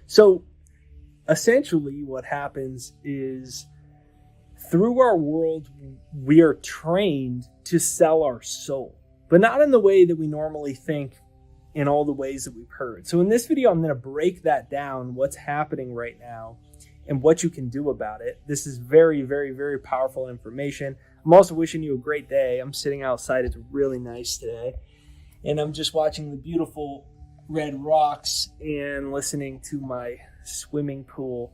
So essentially what happens is through our world, we are trained to sell our soul, but not in the way that we normally think in all the ways that we've heard. So in this video, I'm going to break that down, what's happening right now and what you can do about it. This is very, very, very powerful information. I'm also wishing you a great day. I'm sitting outside. It's really nice today. And I'm just watching the beautiful red rocks and listening to my swimming pool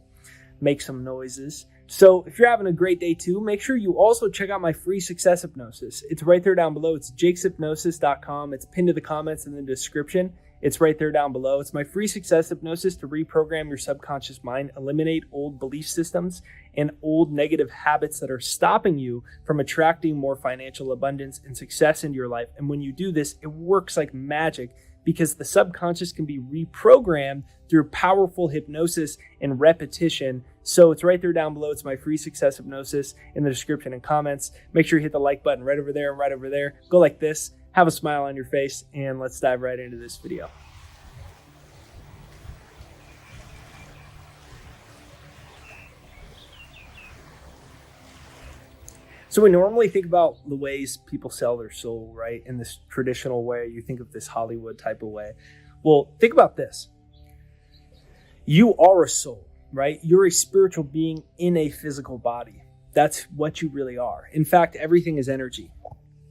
make some noises. So if you're having a great day too, make sure you also check out my free success hypnosis. It's right there down below. It's jakeshypnosis.com. It's pinned to the comments in the description. It's right there down below. It's my free success hypnosis to reprogram your subconscious mind, eliminate old belief systems and old negative habits that are stopping you from attracting more financial abundance and success into your life. And when you do this, it works like magic because the subconscious can be reprogrammed through powerful hypnosis and repetition. So it's right there down below. It's my free success hypnosis in the description and comments. Make sure you hit the like button right over there and right over there. Go like this, have a smile on your face, and let's dive right into this video. So we normally think about the ways people sell their soul, right? In this traditional way, you think of this Hollywood type of way. Well, think about this. You are a soul, right? You're a spiritual being in a physical body. That's what you really are. In fact, everything is energy.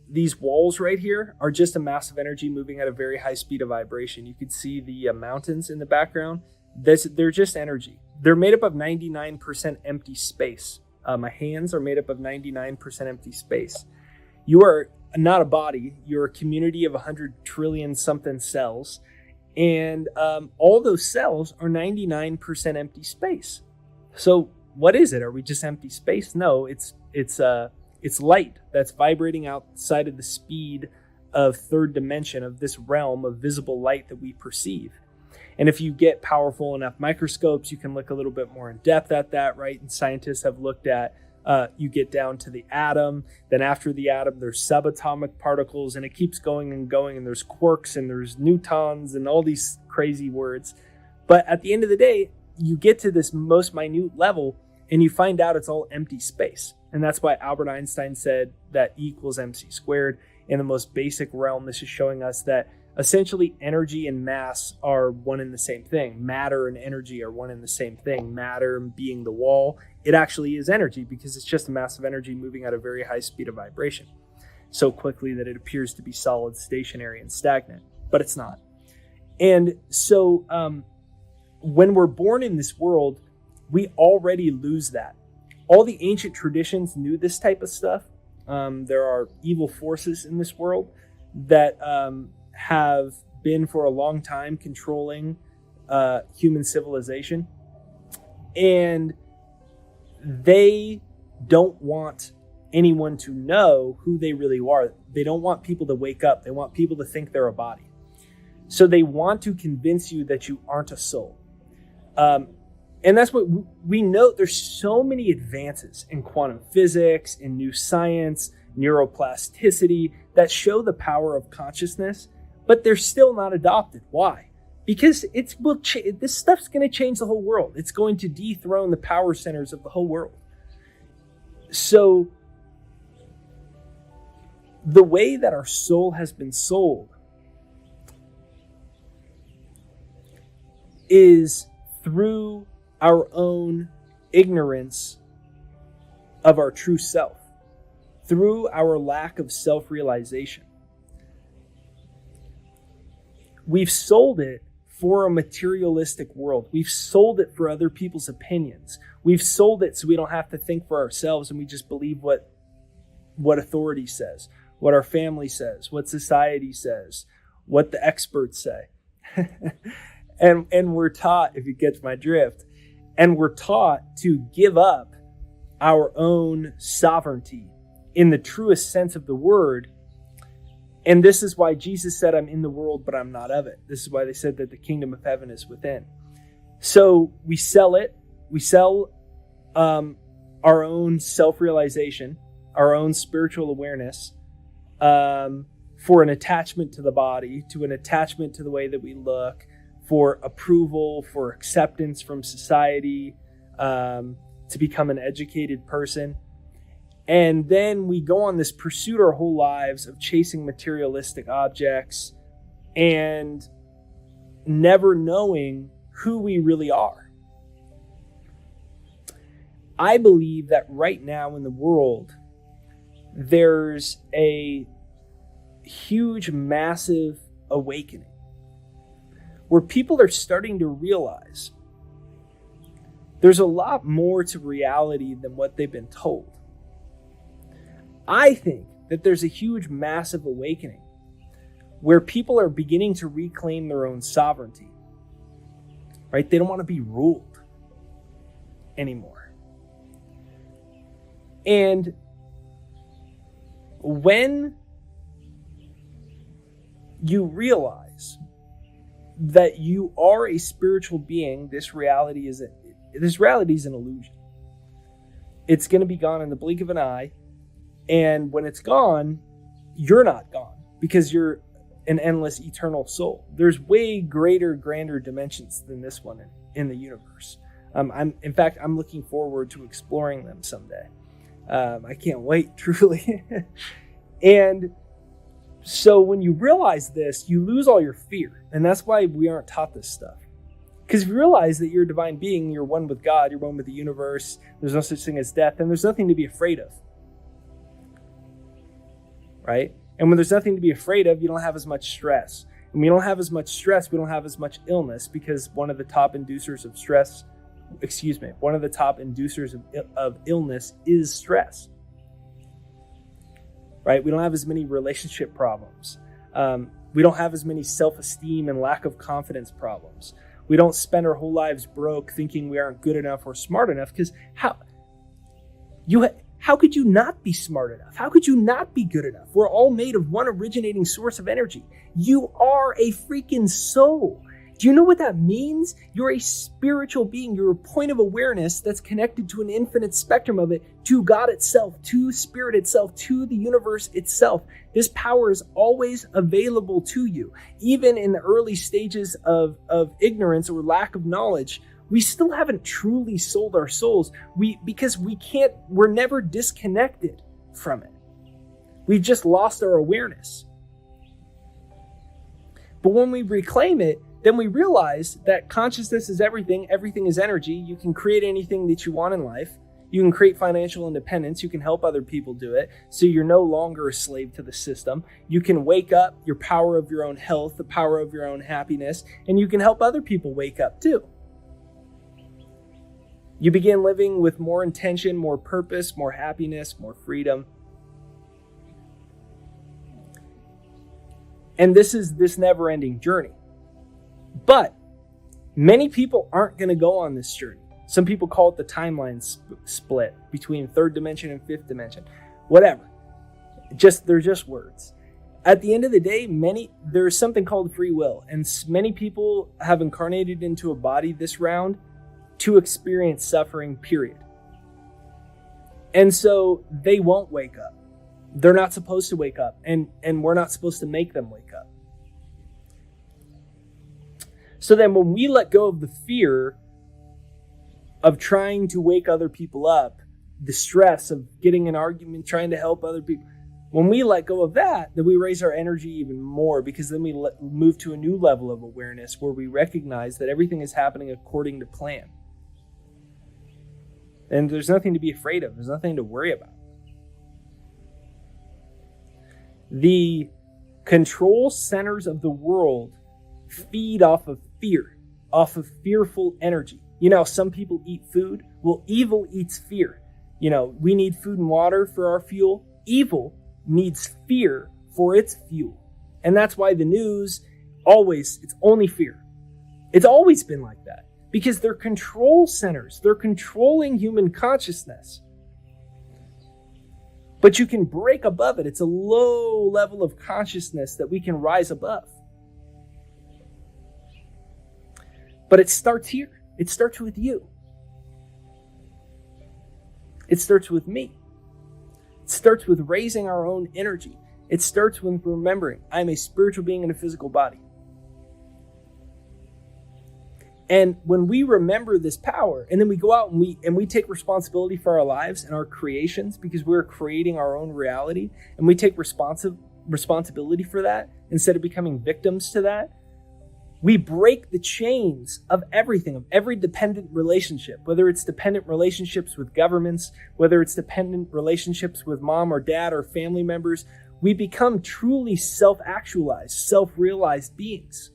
These walls right here are just a mass of energy moving at a very high speed of vibration. You can see the mountains in the background. They're just energy. They're made up of 99% empty space. My hands are made up of 99% empty space. You are not a body. You're a community of 100 trillion something cells. And all those cells are 99% empty space. So what is it? Are we just empty space? No, it's light that's vibrating outside of the speed of third dimension of this realm of visible light that we perceive. And if you get powerful enough microscopes, you can look a little bit more in depth at that, right? And scientists have looked at, you get down to the atom, then after the atom, there's subatomic particles, and it keeps going and going, and there's quarks, and there's newtons, and all these crazy words. But at the end of the day, you get to this most minute level, and you find out it's all empty space. And that's why Albert Einstein said that E equals mc squared. In the most basic realm, this is showing us that essentially energy and mass are one and the same thing. Matter and energy are one and the same thing. Matter being the wall, it actually is energy because it's just a mass of energy moving at a very high speed of vibration. So quickly that it appears to be solid, stationary, and stagnant, but it's not. And so when we're born in this world, we already lose that. All the ancient traditions knew this type of stuff. There are evil forces in this world that have been for a long time controlling human civilization. And they don't want anyone to know who they really are. They don't want people to wake up. They want people to think they're a body. So they want to convince you that you aren't a soul. And that's what we know. There's so many advances in quantum physics, in new science, neuroplasticity that show the power of consciousness, but they're still not adopted. Why? Because this stuff's going to change the whole world. It's going to dethrone the power centers of the whole world. So the way that our soul has been sold is through our own ignorance of our true self, through our lack of self-realization. We've sold it for a materialistic world. We've sold it for other people's opinions. We've sold it so we don't have to think for ourselves and we just believe what authority says, what our family says, what society says, what the experts say. And we're taught, if you catch my drift, and we're taught to give up our own sovereignty in the truest sense of the word. And this is why Jesus said, I'm in the world, but I'm not of it. This is why they said that the kingdom of heaven is within. So we sell it. We sell our own self-realization, our own spiritual awareness for an attachment to the body, to an attachment to the way that we look, for approval, for acceptance from society, to become an educated person. And then we go on this pursuit our whole lives of chasing materialistic objects and never knowing who we really are. I believe that right now in the world, there's a huge, massive awakening where people are starting to realize there's a lot more to reality than what they've been told. I think that there's a huge, massive awakening where people are beginning to reclaim their own sovereignty, right? They don't want to be ruled anymore. And when you realize that you are a spiritual being, this reality is an illusion. It's going to be gone in the blink of an eye. And when it's gone, you're not gone because you're an endless, eternal soul. There's way greater, grander dimensions than this one in the universe. I'm looking forward to exploring them someday. I can't wait, truly. And so when you realize this, you lose all your fear. And that's why we aren't taught this stuff. Because if you realize that you're a divine being, you're one with God, you're one with the universe, there's no such thing as death, and there's nothing to be afraid of. Right? And when there's nothing to be afraid of, you don't have as much stress. And we don't have as much stress, we don't have as much illness, because one of the top inducers of illness is stress. Right? We don't have as many relationship problems. We don't have as many self-esteem and lack of confidence problems. We don't spend our whole lives broke thinking we aren't good enough or smart enough, because how could you not be smart enough? How could you not be good enough? We're all made of one originating source of energy. You are a freaking soul. Do you know what that means? You're a spiritual being. You're a point of awareness that's connected to an infinite spectrum of it, to God itself, to spirit itself, to the universe itself. This power is always available to you. Even in the early stages of ignorance or lack of knowledge, we still haven't truly sold our souls because we're never disconnected from it. We've just lost our awareness. But when we reclaim it, then we realize that consciousness is everything. Everything is energy. You can create anything that you want in life. You can create financial independence. You can help other people do it. So you're no longer a slave to the system. You can wake up your power of your own health, the power of your own happiness, and you can help other people wake up too. You begin living with more intention, more purpose, more happiness, more freedom. And this is this never-ending journey. But many people aren't going to go on this journey. Some people call it the timeline split between third dimension and fifth dimension. Whatever. They're just words. At the end of the day, there's something called free will. And many people have incarnated into a body this round to experience suffering, period. And so they won't wake up. They're not supposed to wake up. And we're not supposed to make them wake up. So then when we let go of the fear of trying to wake other people up, the stress of getting an argument, trying to help other people, when we let go of that, then we raise our energy even more, because then we move to a new level of awareness where we recognize that everything is happening according to plan. And there's nothing to be afraid of. There's nothing to worry about. The control centers of the world feed off of fear, off of fearful energy. You know, some people eat food. Well, evil eats fear. You know, we need food and water for our fuel. Evil needs fear for its fuel. And that's why the news it's only fear. It's always been like that, because they're control centers. They're controlling human consciousness. But you can break above it. It's a low level of consciousness that we can rise above. But it starts here. It starts with you. It starts with me. It starts with raising our own energy. It starts with remembering I'm a spiritual being in a physical body. And when we remember this power, and then we go out and we take responsibility for our lives and our creations, because we're creating our own reality, and we take responsibility for that instead of becoming victims to that, we break the chains of everything, of every dependent relationship, whether it's dependent relationships with governments, whether it's dependent relationships with mom or dad or family members. We become truly self-actualized, self-realized beings.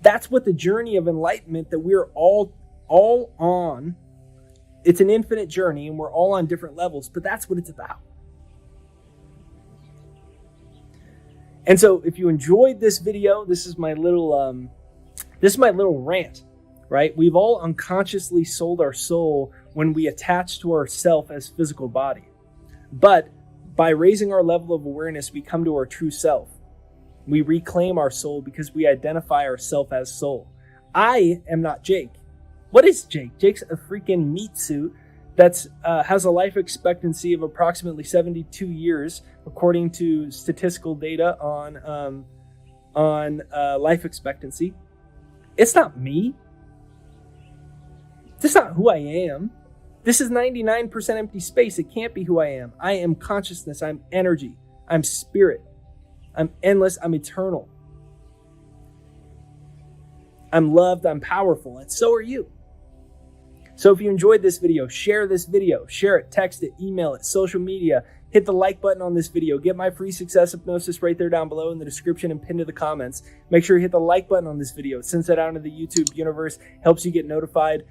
That's what the journey of enlightenment that we're all on. It's an infinite journey, and we're all on different levels, but that's what it's about. And so if you enjoyed this video, this is my little rant, right? We've all unconsciously sold our soul when we attach to ourself as physical body. But by raising our level of awareness, we come to our true self. We reclaim our soul because we identify ourself as soul. I am not Jake. What is Jake? Jake's a freaking meat suit that's has a life expectancy of approximately 72 years, according to statistical data on life expectancy. It's not me. This is not who I am. This is 99% empty space. It can't be who I am. I am consciousness. I'm energy. I'm spirit. I'm endless. I'm eternal. I'm loved. I'm powerful. And so are you. So if you enjoyed this video, share it, text it, email it, social media, hit the like button on this video, get my free success hypnosis right there down below in the description and pinned to the comments. Make sure you hit the like button on this video. It sends that out into the YouTube universe, helps you get notified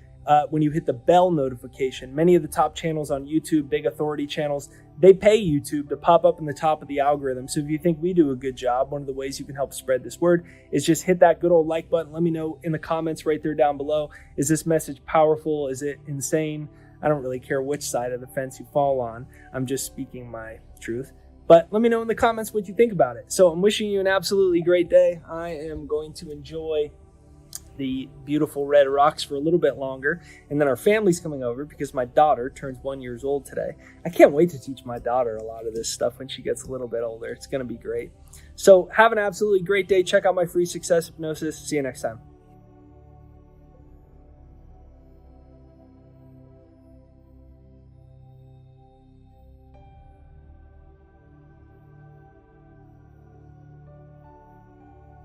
when you hit the bell notification. Many of the top channels on YouTube, big authority channels, they pay YouTube to pop up in the top of the algorithm. So if you think we do a good job, one of the ways you can help spread this word is just hit that good old like button. Let me know in the comments right there down below. Is this message powerful? Is it insane? I don't really care which side of the fence you fall on. I'm just speaking my truth. But let me know in the comments what you think about it. So I'm wishing you an absolutely great day. I am going to enjoy the beautiful red rocks for a little bit longer, and then our family's coming over because my daughter turns 1 year old today. I can't wait to teach my daughter a lot of this stuff when she gets a little bit older. It's going to be great. So have an absolutely great day. Check out my free success hypnosis. See you next time.